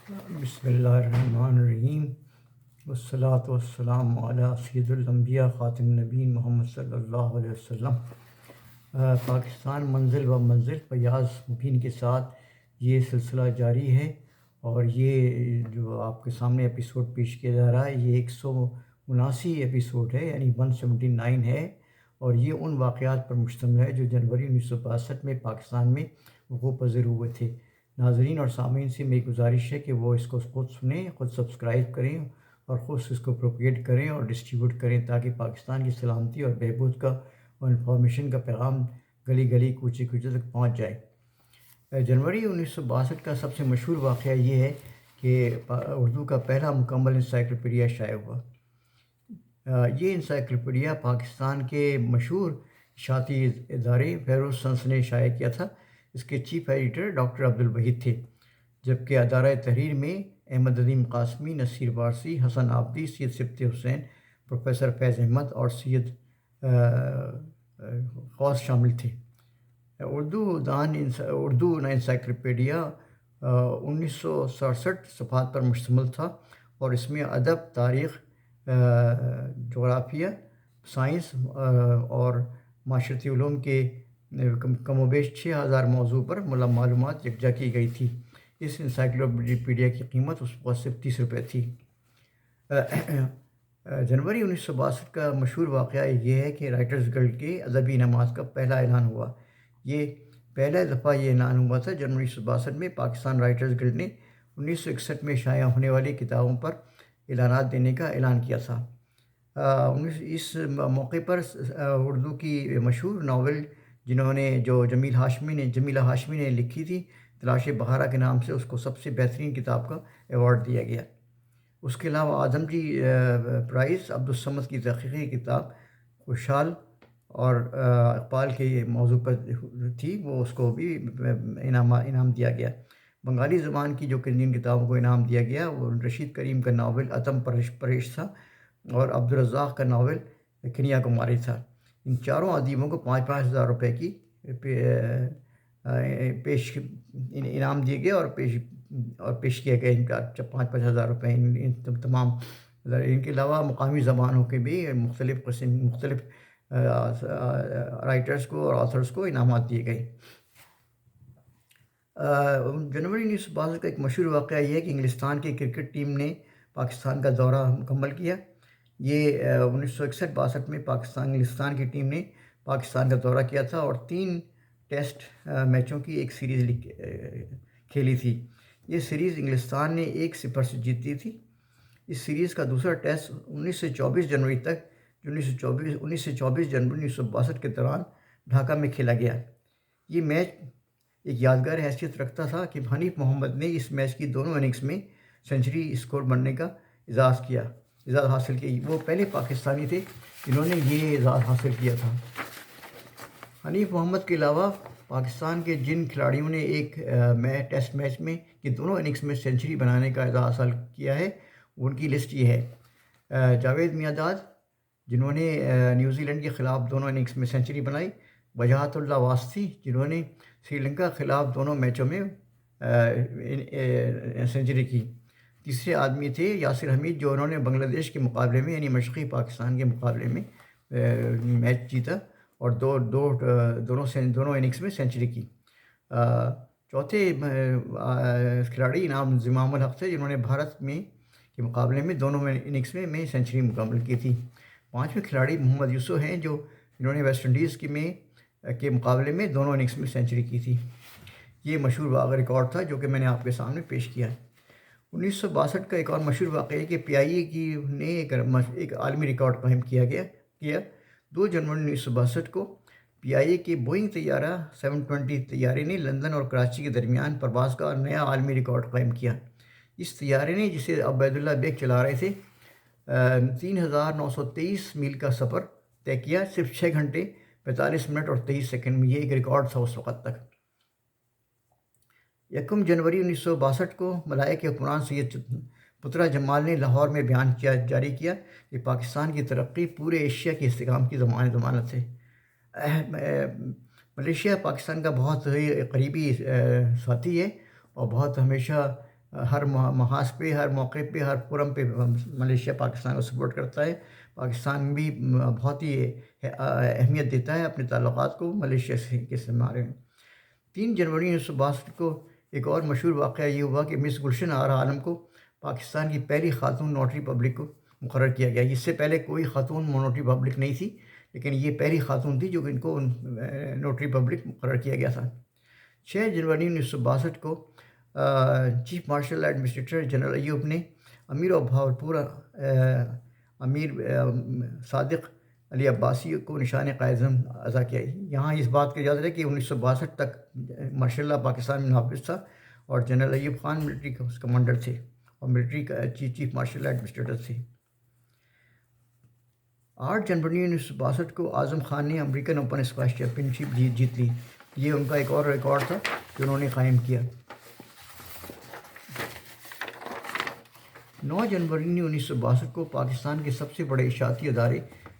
بسم اللہ الرحمن الرحیم والصلاة والسلام علی سید الانبیاء خاتم النبیین محمد صلی اللہ علیہ وسلم۔ پاکستان منزل و منزل فیاض مبین کے ساتھ یہ سلسلہ جاری ہے، اور یہ جو آپ کے سامنے ایپیسوڈ پیش کیا جا رہا ہے یہ 179 ایپیسوڈ ہے، یعنی 179 ہے، اور یہ ان واقعات پر مشتمل ہے جو جنوری 1962 میں پاکستان میں وقوع پذیر ہوئے تھے۔ ناظرین اور سامعین سے میری گزارش ہے کہ وہ اس کو خود سنیں، خود سبسکرائب کریں اور خود اس کو پروپیگیٹ کریں اور ڈسٹریبیوٹ کریں، تاکہ پاکستان کی سلامتی اور بہبود کا اور انفارمیشن کا پیغام گلی گلی کوچے کوچے تک پہنچ جائے۔ جنوری 1962 کا سب سے مشہور واقعہ یہ ہے کہ اردو کا پہلا مکمل انسائکلوپیڈیا شائع ہوا۔ یہ انسائکلوپیڈیا پاکستان کے مشہور اشاعتی ادارے فیروز سنس نے شائع کیا تھا۔ اس کے چیف ایڈیٹر ڈاکٹر عبدالوحید تھے، جبکہ ادارہ تحریر میں احمد عظیم قاسمی، نصیر وارثی، حسن عابدی، سید سبط حسین، پروفیسر فیض احمد اور سید غوث شامل تھے۔ اردو انسائکلوپیڈیا 1967 صفحات پر مشتمل تھا، اور اس میں ادب، تاریخ، جغرافیہ، سائنس اور معاشرتی علوم کے کم و بیش 6000 موضوع پر معلومات یکجا کی گئی تھی۔ اس انسائکلوپیڈیا کی قیمت اس وقت صرف 30 روپے تھی۔ جنوری 1962 کا مشہور واقعہ یہ ہے کہ رائٹرز گلڈ کے ادبی انعامات کا پہلا اعلان ہوا۔ یہ پہلا دفعہ یہ اعلان ہوا تھا جنوری 1962 میں۔ پاکستان رائٹرز گلڈ نے 1961 میں شائع ہونے والی کتابوں پر اعلانات دینے کا اعلان کیا تھا۔ اس موقع پر اردو کی مشہور ناول جو جمیلہ ہاشمی نے لکھی تھی، تلاش بہارا کے نام سے، اس کو سب سے بہترین کتاب کا ایوارڈ دیا گیا۔ اس کے علاوہ اعظمجی پرائز عبدالصمد کی تحقیقی کتاب خوشحال اور اقبال کے موضوع پر تھی، وہ اس کو بھی انعام دیا گیا۔ بنگالی زبان کی جو کتنی کتابوں کو انعام دیا گیا وہ رشید کریم کا ناول عدم پرہیش تھا، اور عبدالرزاق کا ناول کنیا کماری تھا۔ ان چاروں ادیبوں کو 5,000 روپے کی انعام دیے گئے اور پیش کیا گیا ان کا 5,000 روپے ان تمام۔ ان کے علاوہ مقامی زبانوں کے بھی مختلف رائٹرز کو اور آتھرز کو انعامات دیے گئے۔ جنوری 1962 کا ایک مشہور واقعہ یہ ہے کہ انگلستان کی کرکٹ ٹیم نے پاکستان کا دورہ مکمل کیا۔ یہ 1961-62 میں انگلستان کی ٹیم نے پاکستان کا دورہ کیا تھا اور 3 ٹیسٹ میچوں کی ایک سیریز کھیلی تھی۔ یہ سیریز انگلستان نے 1-0 سے جیتی تھی۔ اس سیریز کا دوسرا ٹیسٹ 19 سے 24 جنوری 1962 کے دوران ڈھاکہ میں کھیلا گیا۔ یہ میچ ایک یادگار حیثیت رکھتا تھا کہ حنیف محمد نے اس میچ کی دونوں اننگز میں سنچری اسکور بننے کا اعزاز حاصل کیا۔ وہ پہلے پاکستانی تھے جنہوں نے یہ اعزاز حاصل کیا تھا۔ حنیف محمد کے علاوہ پاکستان کے جن کھلاڑیوں نے ایک ٹیسٹ میچ میں کی دونوں اننگز میں سنچری بنانے کا اعزاز حاصل کیا ہے، ان کی لسٹ یہ ہے: جاوید میانداد، جنہوں نے نیوزی لینڈ کے خلاف دونوں اننگز میں سنچری بنائی; وجاہت اللہ واسطی، جنہوں نے سری لنکا کے خلاف دونوں میچوں میں سنچری کی; تیسرے آدمی تھے یاسر حمید، جو انہوں نے بنگلہ دیش کے مقابلے میں یعنی مشرقی پاکستان کے مقابلے میں میچ جیتا اور دونوں اننگز میں سنچری کی. چوتھے کھلاڑی انعام زمام الحق تھے، جنہوں نے بھارت کے مقابلے میں دونوں اننگز میں سنچری مکمل کی تھی. پانچویں کھلاڑی محمد یوسف ہیں، جنہوں نے ویسٹ انڈیز کے مقابلے میں دونوں اننگز میں سنچری کی تھی. یہ مشہور ریکارڈ تھا جو کہ میں نے آپ کے سامنے پیش کیا ہے. 1962 کا ایک اور مشہور واقعہ ہے کہ PIA نے ایک عالمی ریکارڈ قائم کیا۔ 2 جنوری 1962 کو PIA کے بوئنگ طیارہ 720 طیارے نے لندن اور کراچی کے درمیان پرواز کا نیا عالمی ریکارڈ قائم کیا۔ اس طیارے نے، جسے عبید اللہ بیگ چلا رہے تھے، 3,923 میل کا سفر طے کیا صرف 6 گھنٹے 45 منٹ اور 23 سیکنڈ میں۔ یہ ایک ریکارڈ تھا اس وقت تک۔ 1 جنوری 1962 کو ملائک حکمران سید پترا جمال نے لاہور میں بیان جاری کیا کہ پاکستان کی ترقی پورے ایشیا کی استحکام کی ضمانت ہے۔ ملیشیا پاکستان کا بہت ہی قریبی ساتھی ہے اور بہت ہمیشہ ہر محاذ پہ، ہر موقع پہ، ہر فورم پہ ملیشیا پاکستان کو سپورٹ کرتا ہے۔ پاکستان بھی بہت ہی اہمیت دیتا ہے اپنے تعلقات کو ملیشیا سے کے بارے میں۔ 3 جنوری 1962 کو ایک اور مشہور واقعہ یہ ہوا کہ مس گلشن آرا عالم کو پاکستان کی پہلی خاتون نوٹری پبلک کو مقرر کیا گیا۔ اس سے پہلے کوئی خاتون نوٹری پبلک نہیں تھی، لیکن یہ پہلی خاتون تھی جو ان کو نوٹری پبلک مقرر کیا گیا تھا۔ 6 جنوری 1962 کو chief marshal administrator general Ayub نے امیر و بہاولپور امیر صادق علی عباسی کو نشان قائد اعزاز کیا۔ یہاں اس بات کا یاد رہے کہ 1962 تک مارشل اللہ پاکستان میں نافذ تھا اور general Ayub Khan military commander تھے اور ملٹری کا چیف مارشل ایڈمنسٹریٹر تھے۔ 8 جنوری 1962 کو اعظم خان نے امریکن اوپن اسکواش چیمپئن شپ جیت لی۔ یہ ان کا ایک اور ریکارڈ تھا جو انہوں نے قائم کیا۔ 9 جنوری 1962 کو پاکستان کے سب سے بڑے اشاعتی ادارے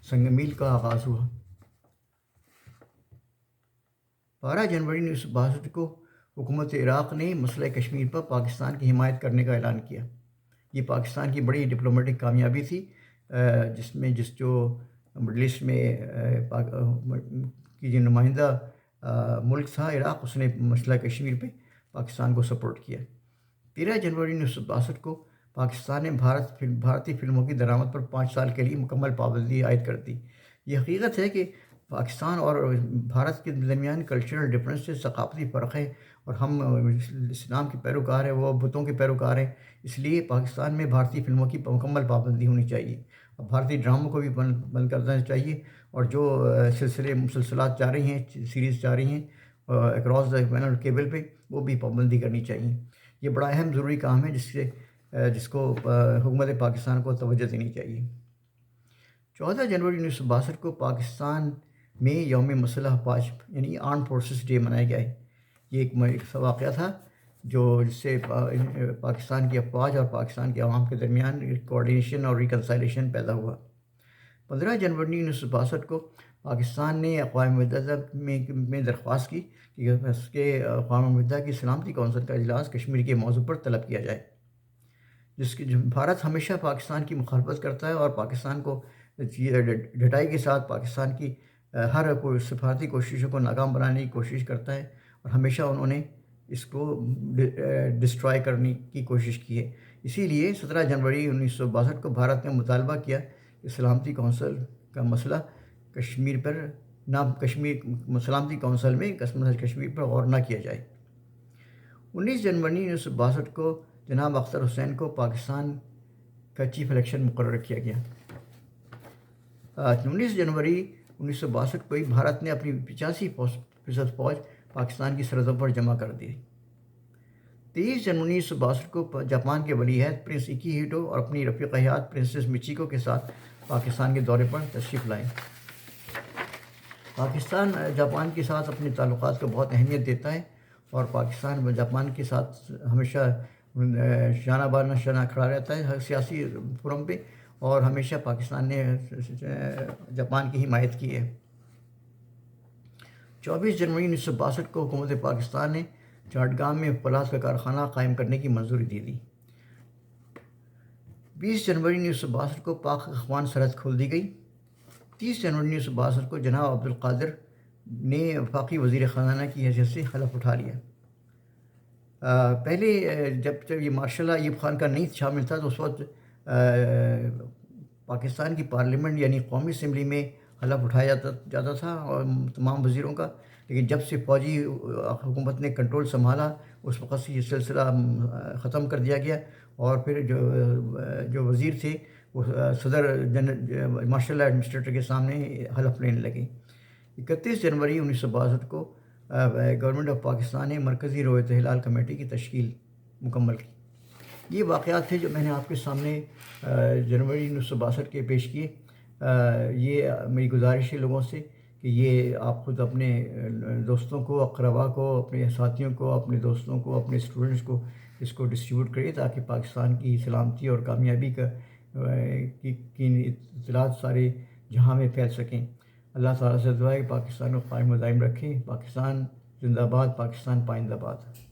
سنگ میل کا آغاز ہوا۔ 12 جنوری 1962 کو حکومت عراق نے مسئلہ کشمیر پر پاکستان کی حمایت کرنے کا اعلان کیا۔ یہ پاکستان کی بڑی ڈپلومیٹک کامیابی تھی، جو مڈل ایسٹ میں کی جو نمائندہ ملک تھا عراق، اس نے مسئلہ کشمیر پہ پاکستان کو سپورٹ کیا۔ 13 جنوری 1962 کو پاکستان نے بھارتی فلموں کی درآمد پر 5 سال کے لیے مکمل پابندی عائد کر دی۔ یہ حقیقت ہے کہ پاکستان اور بھارت کے درمیان کلچرل ڈفرینس سے ثقافتی فرق ہے، اور ہم اسلام کے پیروکار ہیں، وہ بتوں کے پیروکار ہیں، اس لیے پاکستان میں بھارتی فلموں کی مکمل پابندی ہونی چاہیے، اور بھارتی ڈراموں کو بھی بند کر دینا چاہیے، اور جو مسلسلات جاری ہیں، سیریز جاری ہیں اکراس دا کیبل پہ، وہ بھی پابندی کرنی چاہیے۔ یہ بڑا اہم ضروری کام ہے جس کو حکومت پاکستان کو توجہ دینی چاہیے۔ 14 جنوری 1962 کو پاکستان میں یوم مسلح افواج یعنی آرم فورسز ڈے منایا گیا ہے۔ یہ ایک واقعہ تھا جس سے پاکستان کی افواج اور پاکستان کے عوام کے درمیان کوآرڈینیشن اور ریکنسائلیشن پیدا ہوا۔ 15 جنوری 1962 کو پاکستان نے اقوام متحدہ میں درخواست کی کہ اس کے اقوام متحدہ کی سلامتی کونسل کا اجلاس کشمیر کے موضوع پر طلب کیا جائے، بھارت ہمیشہ پاکستان کی مخالفت کرتا ہے اور پاکستان کو ڈٹائی کے ساتھ پاکستان کی ہر کوئی سفارتی کوششوں کو ناکام بنانے کی کوشش کرتا ہے، اور ہمیشہ انہوں نے اس کو ڈسٹرائے کرنے کی کوشش کی ہے۔ اسی لیے 17 جنوری 1962 کو بھارت نے مطالبہ کیا کہ سلامتی کونسل کا مسئلہ کشمیر پر سلامتی کونسل میں کشمیر پر غور نہ کیا جائے۔ 19 جنوری 1962 کو جناب اختر حسین کو پاکستان کا چیف الیکشن مقرر کیا گیا۔ 19 جنوری 1962 کو ہی بھارت نے اپنی 85% فوج پاکستان کی سرحدوں پر جمع کر دی۔ 23 جنوری 1962 کو جاپان کے ولی عہد پرنس اکیہیٹو اور اپنی رفیق حیات پرنسس مچیکو کے ساتھ پاکستان کے دورے پر تشریف لائے۔ پاکستان جاپان کے ساتھ اپنے تعلقات کو بہت اہمیت دیتا ہے، اور پاکستان جاپان کے ساتھ ہمیشہ شانہ بہ شانہ کھڑا رہتا ہے ہر سیاسی فورم پہ، اور ہمیشہ پاکستان نے جاپان کی حمایت کی ہے۔ 24 جنوری 1962 کو حکومت پاکستان نے چاٹگام میں فولاد کا کارخانہ قائم کرنے کی منظوری دے دی۔ 20 جنوری 1962 کو پاک افغان سرحد کھول دی گئی۔ 30 جنوری 1962 کو جناب عبدالقادر نے وفاقی وزیر خزانہ کی حیثیت سے حلف اٹھا لیا۔ پہلے جب یہ مارشل اللہ ایوب خان کا نہیں شامل تھا تو اس وقت پاکستان کی پارلیمنٹ یعنی قومی اسمبلی میں حلف اٹھایا جاتا تھا اور تمام وزیروں کا، لیکن جب سے فوجی حکومت نے کنٹرول سنبھالا اس وقت سے یہ سلسلہ ختم کر دیا گیا، اور پھر جو وزیر تھے وہ صدر مارشل اللہ ایڈمنسٹریٹر کے سامنے حلف لینے لگے۔ 31 جنوری 1962 کو گورنمنٹ آف پاکستان نے مرکزی رویت ہلال کمیٹی کی تشکیل مکمل کی۔ یہ واقعات تھے جو میں نے آپ کے سامنے جنوری 1962 کے پیش کیے۔ یہ میری گزارش ہے لوگوں سے کہ یہ آپ خود اپنے دوستوں کو، اقربا کو، اپنے ساتھیوں کو، اپنے دوستوں کو، اپنے اسٹوڈنٹس کو اس کو ڈسٹریبیوٹ کریں تاکہ پاکستان کی سلامتی اور کامیابی کی اطلاعات سارے جہاں میں پھیل سکیں۔ اللہ تعالیٰ سے دعا ہے کہ پاکستان کو قائم و دائم رکھیں۔ پاکستان زندہ باد، پاکستان پائندہ باد۔